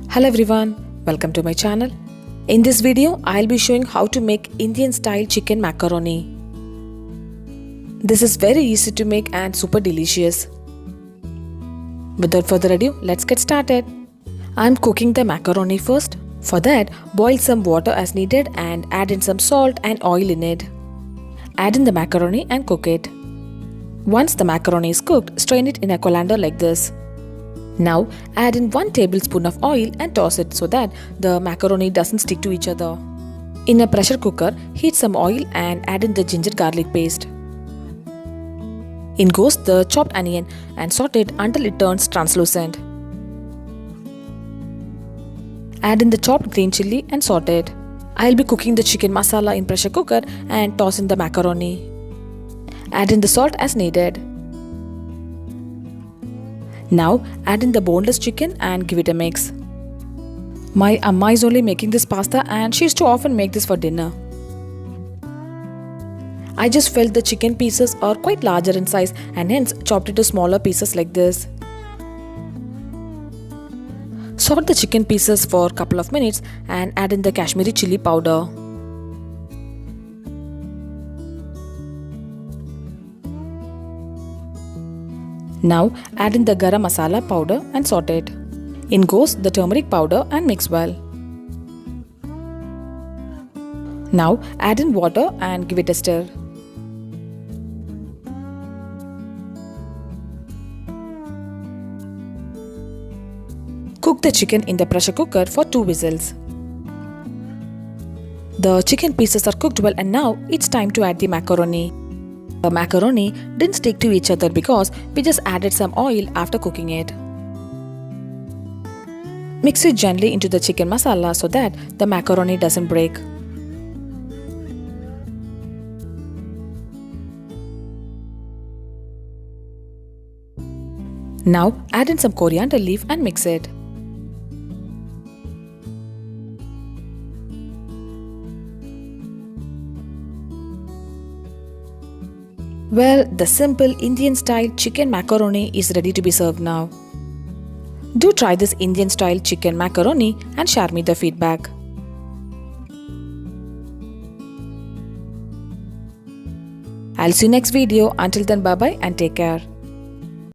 Hello everyone, welcome to my channel. In this video, I'll be showing how to make Indian style chicken macaroni. This is very easy to make and super delicious. Without further ado, let's get started. I'm cooking the macaroni first. For that, boil some water as needed and add in some salt and oil in it. Add in the macaroni and cook it. Once the macaroni is cooked, strain it in a colander like this. Now add in 1 tablespoon of oil and toss it so that the macaroni doesn't stick to each other. In a pressure cooker, heat some oil and add in the ginger garlic paste. In goes the chopped onion and saute it until it turns translucent. Add in the chopped green chilli and saute it. I'll be cooking the chicken masala in pressure cooker and toss in the macaroni. Add in the salt as needed. Now add in the boneless chicken and give it a mix. My amma is only making this pasta and she used to often make this for dinner. I just felt the chicken pieces are quite larger in size and hence chopped it to smaller pieces like this. Saute the chicken pieces for a couple of minutes and add in the Kashmiri chilli powder. Now add in the Garam masala powder and saute it. In goes the turmeric powder and mix well. Now add in water and give it a stir. Cook the chicken in the pressure cooker for 2 whistles. The chicken pieces are cooked well and now it's time to add the macaroni. The macaroni didn't stick to each other because we just added some oil after cooking it. Mix it gently into the chicken masala so that the macaroni doesn't break. Now add in some coriander leaf and mix it. Well, the simple Indian style chicken macaroni is ready to be served now. Do try this Indian style chicken macaroni and share me the feedback. I'll see you next video. Until then, bye bye and take care.